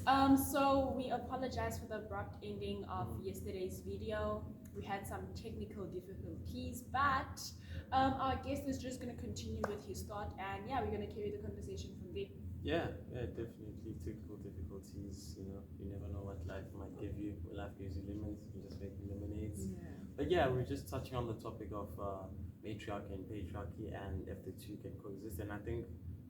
So we apologize for the abrupt ending of yesterday's video. We had some technical difficulties, but our guest is just going to continue with his thought, and yeah, we're going to carry the conversation from there. Yeah, definitely technical difficulties. You never know what life might give you. When life gives you lemons, you just make lemonades. Yeah. But yeah, we're just touching on the topic of matriarchy and patriarchy, and if the two can coexist. And I think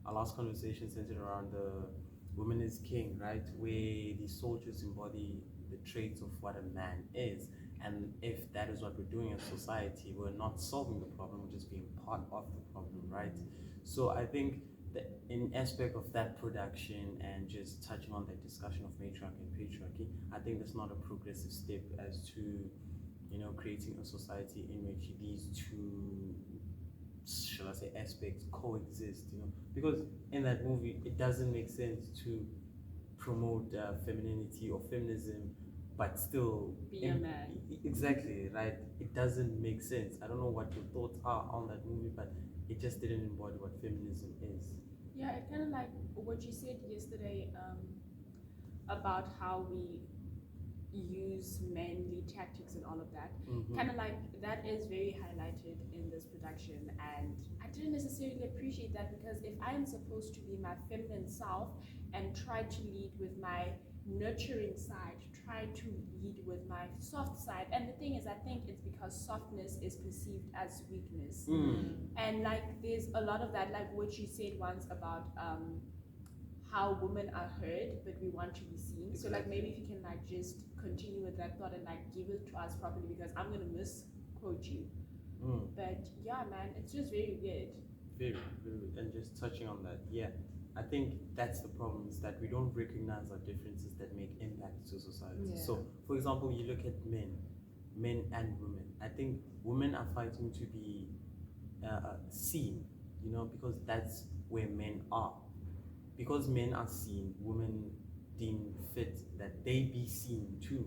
our last conversation centered around the woman is king, right? Where the soldiers embody the traits of what a man is. And if that is what we're doing as society, we're not solving the problem, we're just being part of the problem, right? So I think that in aspect of that production and just touching on that discussion of matriarchy and patriarchy, I think that's not a progressive step as to creating a society in which these two, shall I say, aspects coexist. Because in that movie, it doesn't make sense to promote femininity or feminism, but still be a man. Exactly, right? It doesn't make sense. I don't know what your thoughts are on that movie, but it just didn't embody what feminism is. Yeah, it kind of like what you said yesterday about how we use manly tactics and all of that. Kind of like that is very highlighted in this production, and I didn't necessarily appreciate that, because if I am supposed to be my feminine self and try to lead with my nurturing side, try to lead with my soft side, and the thing is, I think it's because softness is perceived as weakness. And like there's a lot of that, like what you said once about how women are heard but we want to be seen. So like maybe if you can like just continue with that thought and like give it to us properly, because I'm gonna misquote you. But yeah, man, it's just very weird. Very, and just touching on that, yeah, I think that's the problem, is that we don't recognize our differences that make impact to society. So for example, you look at men and women. I think women are fighting to be seen, because that's where men are. Because men are seen, women deem fit that they be seen too.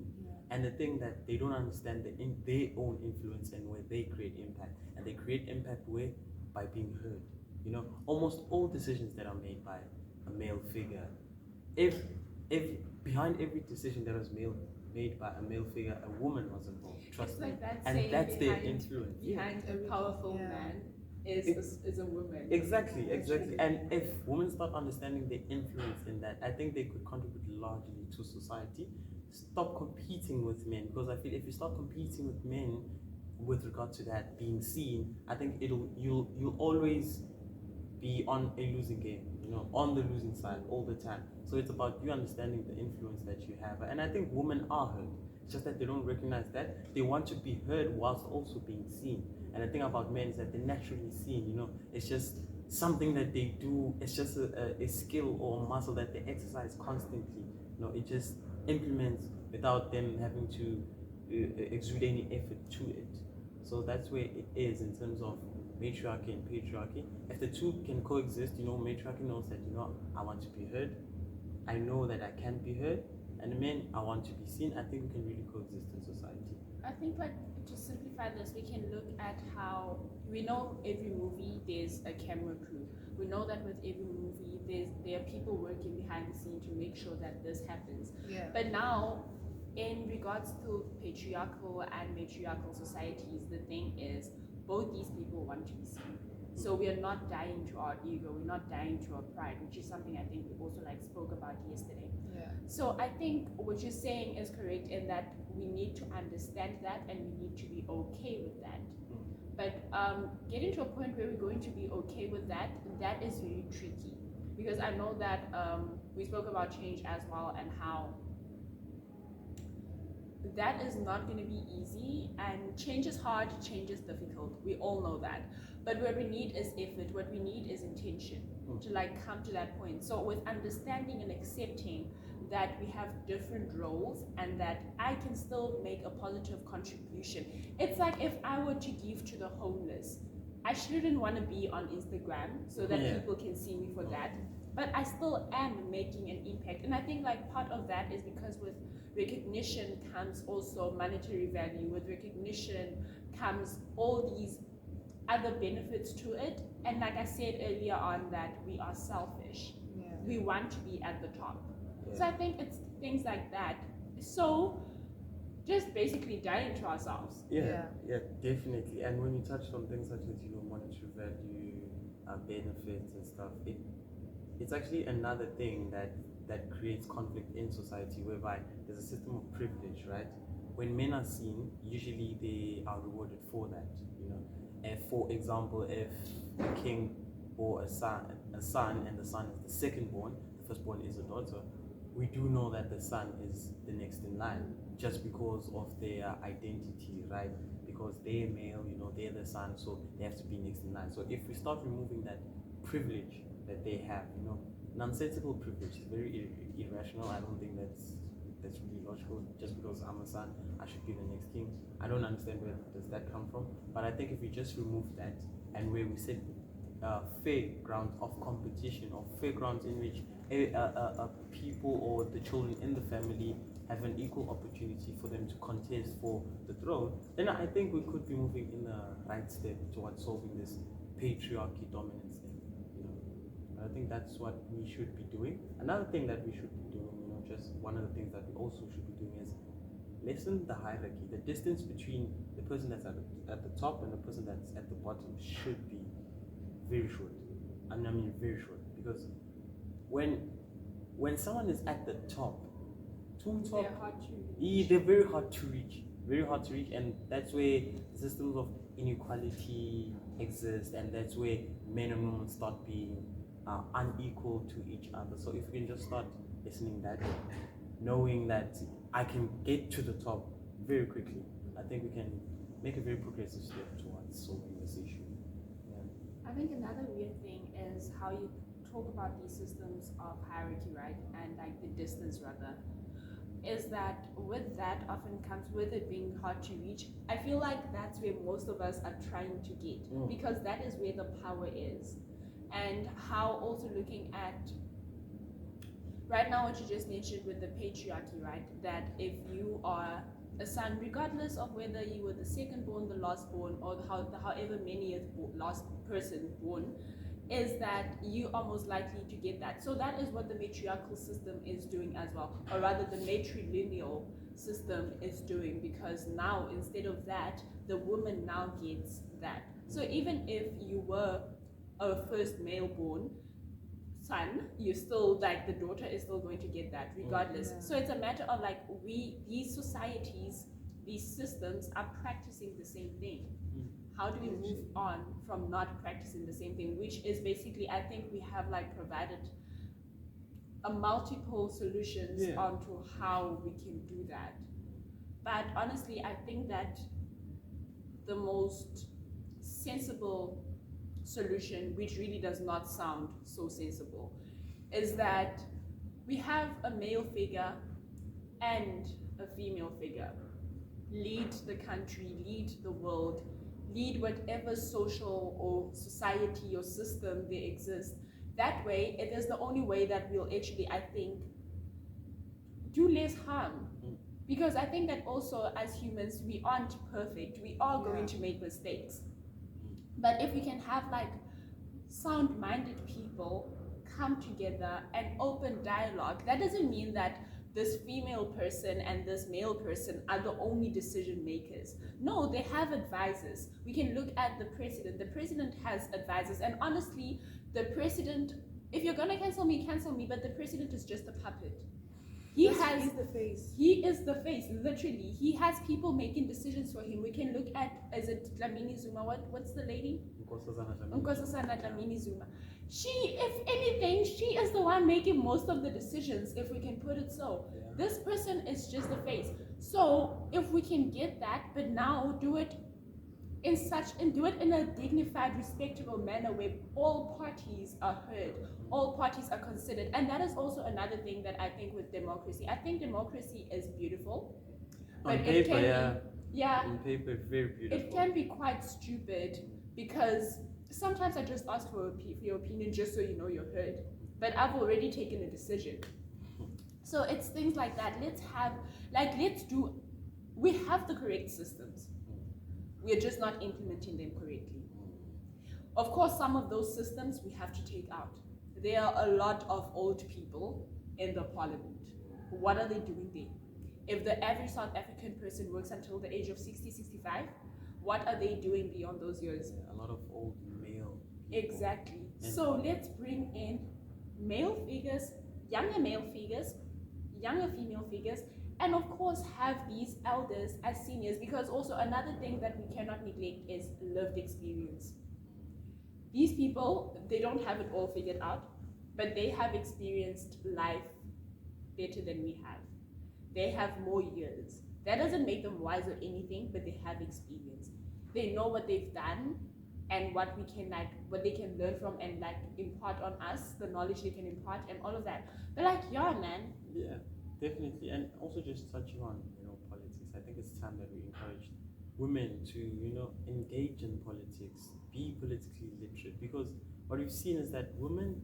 And the thing that they don't understand, their own influence and where they create impact. And they create impact where? By being heard. Almost all decisions that are made by a male figure, if behind every decision that was made by a male figure, a woman was involved. Trust me. Like that, and that's their influence. Behind a powerful man is a woman. Exactly. And if women start understanding their influence in that, I think they could contribute largely to society. Stop competing with men, because I feel if you start competing with men with regard to that being seen, I think you'll always be on a losing game, on the losing side all the time. So it's about you understanding the influence that you have. And I think women are heard. It's just that they don't recognize that. They want to be heard whilst also being seen. And the thing about men is that they're naturally seen, it's just something that they do. It's just a skill or a muscle that they exercise constantly. It just implements without them having to exude any effort to it. So that's where it is in terms of matriarchy and patriarchy. If the two can coexist, matriarchy knows that, I want to be heard. I know that I can be heard. And the men, I want to be seen. I think we can really coexist in society. I think, like, to simplify this, we can look at how we know every movie there's a camera crew. We know that with every movie there are people working behind the scene to make sure that this happens. But now, in regards to patriarchal and matriarchal societies, the thing is both these people want to be seen. So we are not dying to our ego, we're not dying to our pride, which is something I think we also spoke about yesterday. So I think what you're saying is correct in that we need to understand that and we need to be okay with that. But getting to a point where we're going to be okay with that is very tricky, because I know that we spoke about change as well, and how that is not going to be easy, and change is hard, change is difficult, we all know that. But what we need is effort, what we need is intention to come to that point. So with understanding and accepting that we have different roles and that I can still make a positive contribution. It's like if I were to give to the homeless, I shouldn't want to be on Instagram so that people can see me for that, but I still am making an impact. And I think part of that is because with recognition comes also monetary value. With recognition comes all these other benefits to it. And like I said earlier on, that we are selfish. We want to be at the top. So I think it's things like that. So just basically dying to ourselves. Yeah, definitely. And when you touched on things such as, monetary value, benefits and stuff, it's actually another thing that creates conflict in society, whereby there's a system of privilege, right? When men are seen, usually they are rewarded for that. If, for example, if a king or a son, and the son is the second born, the firstborn is a daughter, we do know that the son is the next in line, just because of their identity, right? Because they're male, they're the son, so they have to be next in line. So if we start removing that privilege that they have, nonsensical privilege is very irrational. I don't think that's really logical. Just because I'm a son, I should be the next king. I don't understand where does that come from. But I think if we just remove that, and where we set fair grounds of competition, or fair grounds in which people or the children in the family have an equal opportunity for them to contest for the throne, then I think we could be moving in the right step towards solving this patriarchy dominance thing. I think that's what we should be doing. Another thing that we should be doing, just one of the things that we also should be doing is lessen the hierarchy. The distance between the person that's at the top and the person that's at the bottom should be very short. I mean very short, because when someone is at the top, they're hard to reach. they're very hard to reach, and that's where systems of inequality exist, and that's where men and women start being unequal to each other. So if we can just start listening that, knowing that I can get to the top very quickly, I think we can make a very progressive step towards solving this issue. I think another weird thing is how you talk about these systems of hierarchy, right? And like the distance rather, is that with that often comes with it being hard to reach. I feel like that's where most of us are trying to get, because that is where the power is. And how also looking at right now what you just mentioned with the patriarchy, right? That if you are a son, regardless of whether you were the second born, the last born, or however many last person born, is that you are most likely to get that. So that is what the matriarchal system is doing as well, or rather the matrilineal system is doing, because now instead of that, the woman now gets that. So even if you were a first male born son, you still, like, the daughter is still going to get that regardless. So it's a matter of like, these societies, these systems are practicing the same thing. How do we move on from not practicing the same thing, which is basically, I think we have like provided a multiple solutions onto how we can do that. But honestly, I think that the most sensible solution, which really does not sound so sensible, is that we have a male figure and a female figure lead the country, lead the world, lead whatever social or society or system there exists. That way, it is the only way that we'll actually, I think, do less harm. Because I think that also as humans, we aren't perfect. We are going to make mistakes. But if we can have like sound-minded people come together and open dialogue, that doesn't mean that this female person and this male person are the only decision makers. No, they have advisors. We can look at the president. The president has advisors, and honestly, the president, if you're gonna cancel me, but the president is just a puppet. He's the face. He is the face, literally. He has people making decisions for him. We can look at, is it Dlamini Zuma? What's the lady? Nkosazana Dlamini Zuma. She, if anything, she is the one making most of the decisions, if we can put it so. This person is just the face. So if we can get that, but now do it in a dignified, respectable manner where all parties are heard, all parties are considered. And that is also another thing that I think with democracy. I think democracy is beautiful. But on paper, on paper, very beautiful. It can be quite stupid, because sometimes I just ask for your opinion just so you know you're heard. But I've already taken a decision. So it's things like that. We have the correct systems. We're just not implementing them correctly. Of course, some of those systems we have to take out. There are a lot of old people in the parliament. What are they doing there? If the average South African person works until the age of 60, 65, what are they doing beyond those years? A lot of old male people. Exactly. So let's bring in male figures, younger male figures, younger female figures, and of course have these elders as seniors, because also another thing that we cannot neglect is lived experience. These people, they don't have it all figured out, but they have experienced life better than we have. They have more years. That doesn't make them wise or anything, but they have experience. They know what they've done and what we can what they can learn from and impart on us, the knowledge they can impart and all of that. But yeah, man. Yeah, definitely. And also just touching on, politics, I think it's time that we encourage women to, engage in politics, be politically literate, because what we've seen is that women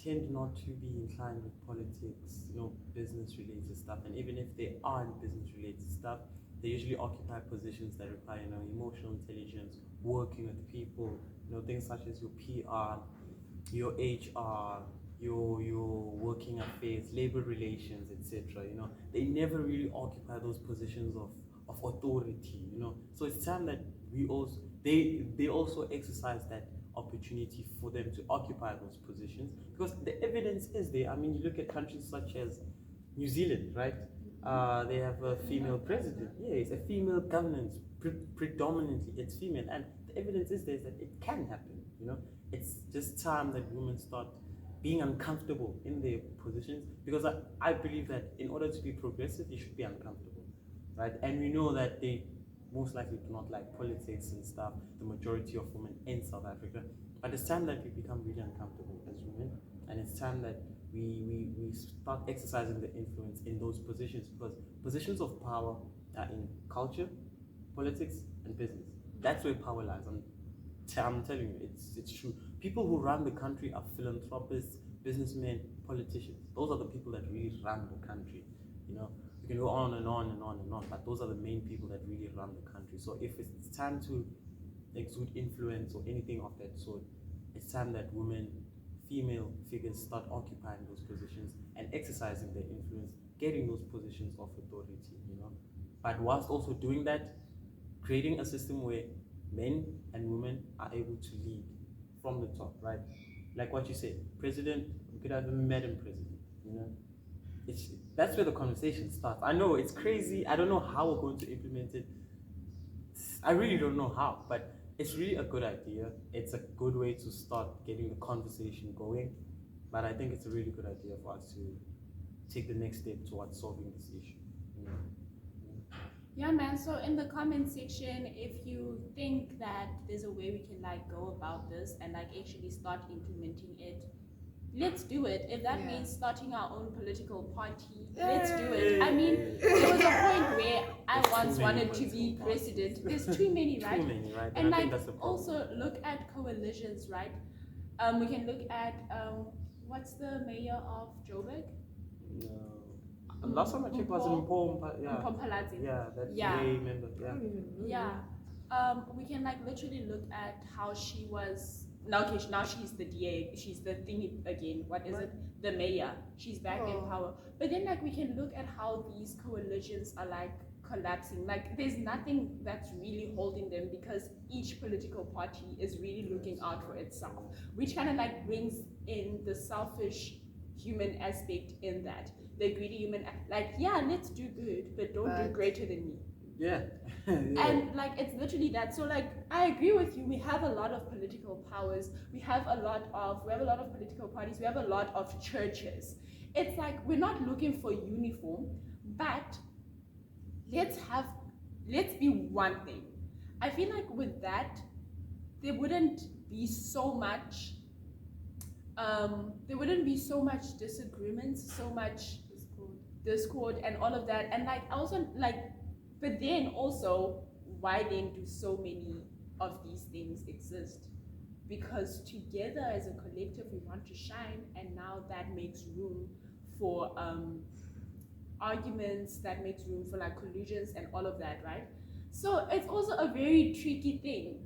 tend not to be inclined with politics, business related stuff, and even if they are in business related stuff, they usually occupy positions that require emotional intelligence, working with people, things such as your PR, your HR, your working affairs, labor relations, etc. They never really occupy those positions of authority. So it's time that they also exercise that opportunity for them to occupy those positions, because the evidence is there. I mean, you look at countries such as New Zealand, right? They have a female president. Yeah, it's a female governance. Predominantly, it's female, and the evidence is there that it can happen. It's just time that women start being uncomfortable in their positions, because I believe that in order to be progressive, you should be uncomfortable, right? And we know that they most likely do not like politics and stuff, the majority of women in South Africa. But it's time that we become really uncomfortable as women, and it's time that we start exercising the influence in those positions, because positions of power are in culture, politics, and business. That's where power lies. I'm telling you, it's true. People who run the country are philanthropists, businessmen, politicians. Those are the people that really run the country. You can go on and on and on and on, but those are the main people that really run the country. So if it's time to exude influence or anything of that sort, it's time that women, female figures start occupying those positions and exercising their influence, getting those positions of authority, But whilst also doing that, creating a system where men and women are able to lead from the top, right? Like what you said, president, we could have a madam president, That's where the conversation starts. I know it's crazy. I don't know how we're going to implement it. I really don't know how, but it's really a good idea. It's a good way to start getting the conversation going. But I think it's a really good idea for us to take the next step towards solving this issue. Yeah, man. So in the comment section, if you think that there's a way we can go about this and actually start implementing it, let's do it. If that means starting our own political party, let's do it. I mean, there was a point where I once wanted to be president. There's too many, right? Too many, right? And also look at coalitions, right? We can look at what's the mayor of Joburg? No. Last time I checked was in Mpomphalazi. Yeah, that's way member. Yeah. We can literally look at how she was. Now she's the DA. She's the thingy again. What is it? The mayor. She's back in power. But then we can look at how these coalitions are collapsing. There's nothing that's really holding them, because each political party is really looking out for itself, which kind of brings in the selfish human aspect in that. The greedy human, let's do good, but don't do greater than me. Yeah. And it's literally that. So I agree with you. We have a lot of political powers. We have a lot of political parties. We have a lot of churches. It's we're not looking for uniform, but let's be one thing. I feel with that, there wouldn't be so much disagreements, so much discord and all of that. And also but then also, why then do so many of these things exist? Because together as a collective we want to shine, and now that makes room for arguments, that makes room for collusions and all of that, right? So it's also a very tricky thing,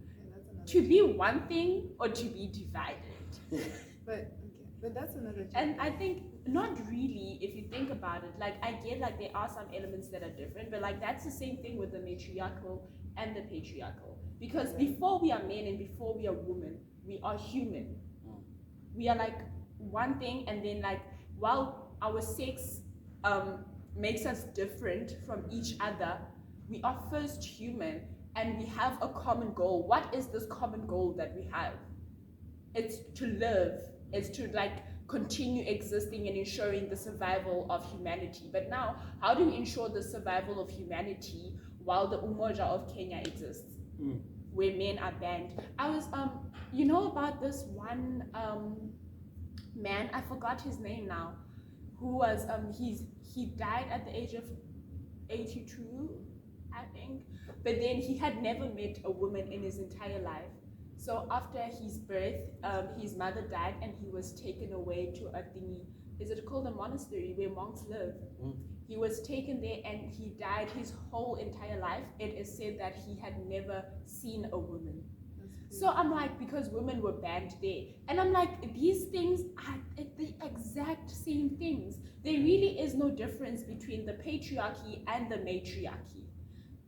to be one thing or to be divided. But that's another. And I think not really, if you think about it. Like, I get like there are some elements that are different, but like that's the same thing with the matriarchal and the patriarchal. Because before we are men and before we are women, we are human. We are like one thing, and then like while our sex makes us different from each other, we are first human and we have a common goal. What is this common goal that we have? It's to live. It's to like continue existing and ensuring the survival of humanity. But now, how do we ensure the survival of humanity while the Umoja of Kenya exists, where men are banned? I was, you know about this one man, I forgot his name now, who was, he died at the age of 82, I think, but then he had never met a woman in his entire life. So after his birth, his mother died and he was taken away to a thingy, is it called a monastery where monks live? He was taken there and he died his whole entire life. It is said that he had never seen a woman. So I'm like, because women were banned there. And I'm like, these things are the exact same things. There really is no difference between the patriarchy and the matriarchy.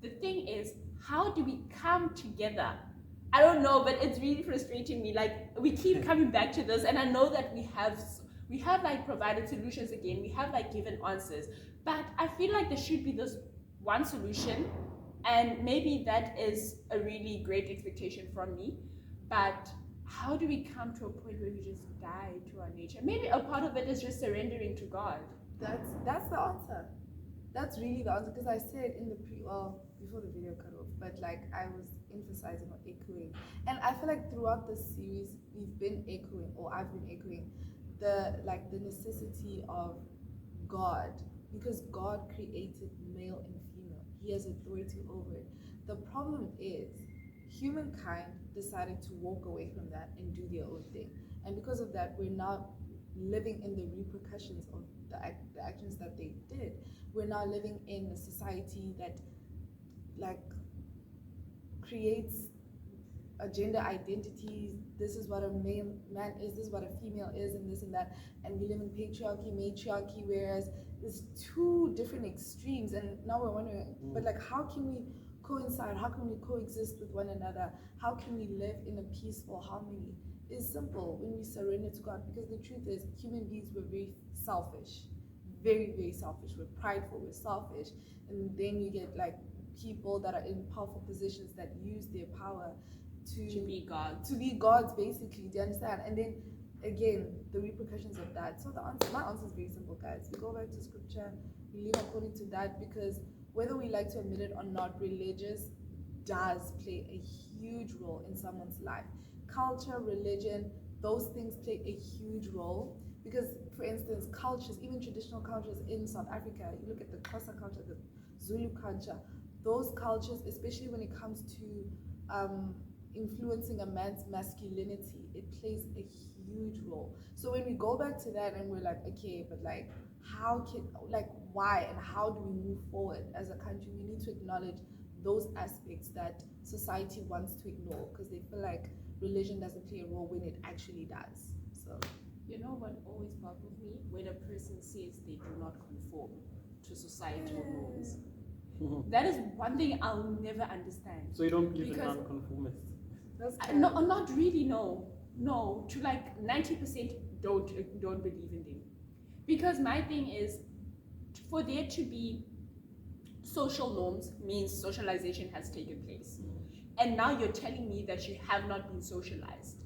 The thing is, how do we come together? I don't know, but it's really frustrating me. Like, we keep coming back to this, and I know that we have like provided solutions again. We have like given answers, but I feel like there should be this one solution, and maybe that is a really great expectation from me. But how do we come to a point where we just die to our nature? Maybe a part of it is just surrendering to God. That's the answer. That's really the answer, because I said in the before the video cut off, but like I was emphasizing or echoing, and I feel like throughout this series we've been echoing, or I've been echoing, the necessity of God, because God created male and female. He has authority over it. The problem is humankind decided to walk away from that and do their own thing, and because of that we're now living in the repercussions of the actions that they did. We're now living in a society that like creates a gender identities. This is what a male man is, this is what a female is, and this and that. And we live in patriarchy, matriarchy, whereas there's two different extremes. And now we're wondering, but like, how can we coincide? How can we coexist with one another? How can we live in a peaceful harmony? It's simple when we surrender to God, because the truth is human beings were very selfish, very, very selfish. We're prideful, we're selfish. And then you get like people that are in powerful positions that use their power to be gods. To be gods, basically. Do you understand? And then again, the repercussions of that. So my answer is very simple, guys. We go back to scripture, we live according to that, because whether we like to admit it or not, religious does play a huge role in someone's life. Culture, religion, those things play a huge role. Because, for instance, cultures, even traditional cultures in South Africa, you look at the Xhosa culture, the Zulu culture, those cultures, especially when it comes to influencing a man's masculinity, it plays a huge role. So when we go back to that and we're like, okay, but like, why and how do we move forward as a country? We need to acknowledge those aspects that society wants to ignore, because they feel like religion doesn't play a role when it actually does. So, you know what always bothers me? When a person says they do not conform to societal norms. That is one thing I'll never understand. So you don't believe in non-conformists? No, not really. No. To like 90% don't believe in them, because my thing is, for there to be social norms means socialization has taken place, and now you're telling me that you have not been socialized.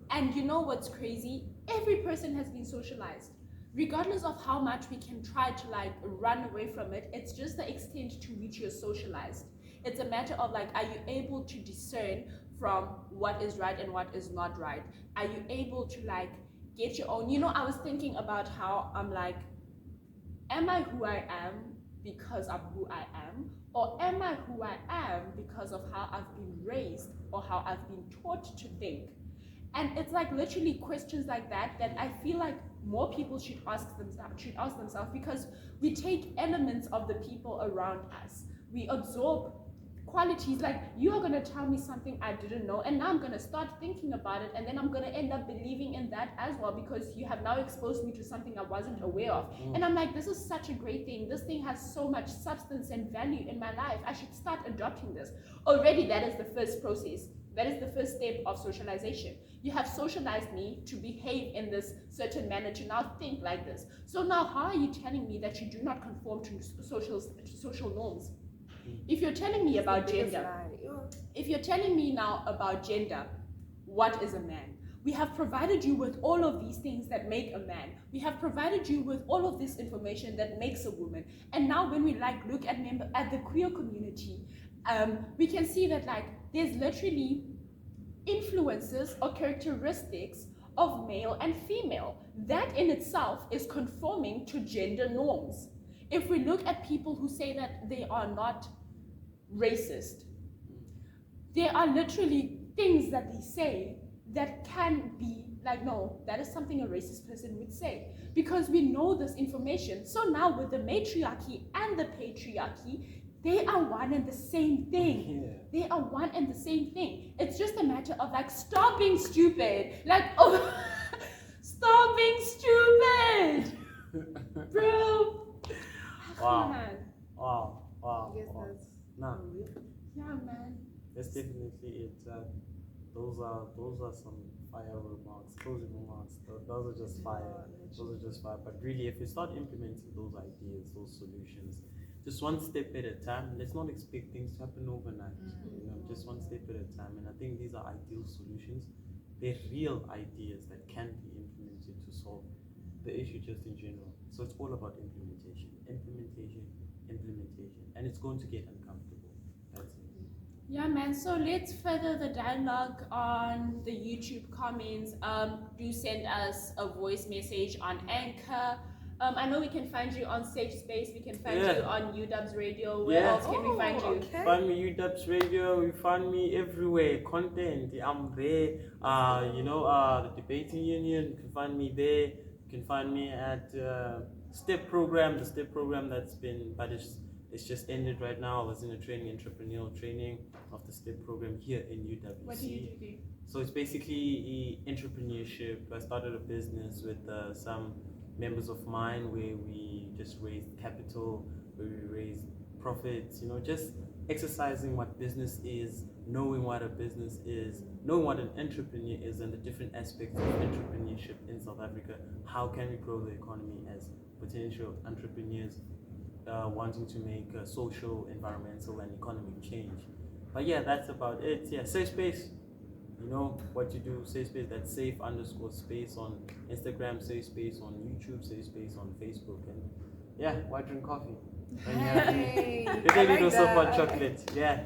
And you know what's crazy? Every person has been socialized. Regardless of how much we can try to like run away from it, it's just the extent to which you're socialized. It's a matter of like, are you able to discern from what is right and what is not right? Are you able to like get your own? You know, I was thinking about how I'm like, am I who I am because I'm who I am? Or am I who I am because of how I've been raised or how I've been taught to think? And it's like literally questions like that I feel like more people should ask themselves, because we take elements of the people around us. We absorb qualities, like you are going to tell me something I didn't know, and now I'm going to start thinking about it, and then I'm going to end up believing in that as well, because you have now exposed me to something I wasn't aware of. And I'm like, this is such a great thing. This thing has so much substance and value in my life. I should start adopting this. Already, that is the first process. That is the first step of socialization. You have socialized me to behave in this certain manner, to now think like this. So now, how are you telling me that you do not conform to social norms? If you're telling me about gender, if you're telling me now about gender, what is a man? We have provided you with all of these things that make a man. We have provided you with all of this information that makes a woman. And now when we look at the queer community, we can see that there's literally influences or characteristics of male and female. That in itself is conforming to gender norms. If we look at people who say that they are not racist, there are literally things that they say that can be no, that is something a racist person would say, because we know this information. So now with the matriarchy and the patriarchy, they are one and the same thing. Yeah. They are one and the same thing. It's just a matter of stop being stupid. Stop being stupid, bro. Wow. Man. Wow. I guess that's yeah, man. That's definitely it. Those are some fire remarks, closing remarks. Those are just fire. Those are just fire. But really, if we start implementing those ideas, those solutions, just one step at a time. Let's not expect things to happen overnight. Just one step at a time. And I think these are ideal solutions. They're real ideas that can be implemented to solve the issue just in general. So it's all about implementation, and it's going to get uncomfortable. That's it. Yeah, man. So let's further the dialogue on the YouTube comments. Do send us a voice message on Anchor. I know we can find you on Safe Space. We can find you on UW's Radio. Where else can we find you? Okay. Find me UW's Radio. You find me everywhere. Content. I'm there. The Debating Union. You can find me there. You can find me at STEP program. The STEP program it's just ended right now. I was in a entrepreneurial training of the STEP program here in UWC. What do you do? So it's basically entrepreneurship. I started a business with some members of mine where we just raised capital, where we raised profits, just exercising what business is, knowing what a business is, knowing what an entrepreneur is and the different aspects of entrepreneurship in South Africa. How can we grow the economy as potential entrepreneurs wanting to make social, environmental and economic change. But yeah, that's about it. Yeah, Safe Space. You know what you do, Safe Space, that's safe_space on Instagram, Safe Space on YouTube, Safe Space on Facebook, and yeah, why drink coffee? Hey, you don't need so much chocolate, yeah.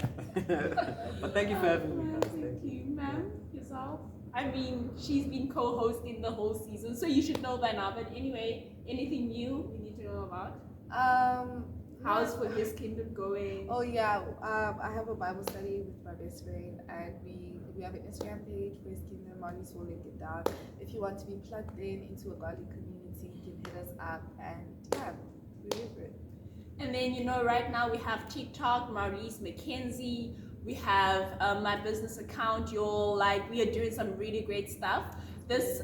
But thank you for having me, guys. Thank you, ma'am. Yourself. I mean, she's been co-hosting the whole season, so you should know by now. But anyway, anything new we need to know about? How's For His Kingdom going? Oh yeah, I have a Bible study with my best friend, and we have an Instagram page for His Kingdom. Marlies will link it down. If you want to be plugged into a godly community, you can hit us up, and yeah, we're here for it. And then right now we have TikTok, Marlies Mackenzie. We have my business account. We are doing some really great stuff. This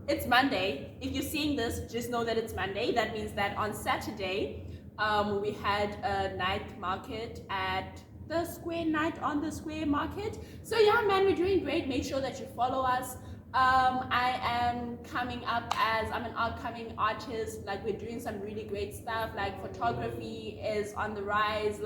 it's Monday. If you're seeing this, just know that it's Monday. That means that on Saturday, we had a night market at the Square Night on the Square Market. So yeah, man, we're doing great. Make sure that you follow us. I am coming up as I'm an upcoming artist. We're doing some really great stuff. Photography is on the rise.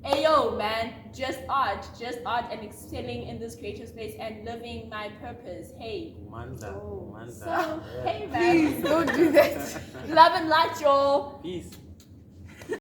Ayo, man, just art and excelling in this creative space and living my purpose. Hey. Manda. So, hey, man. Please don't do that. Love and light, y'all. Peace.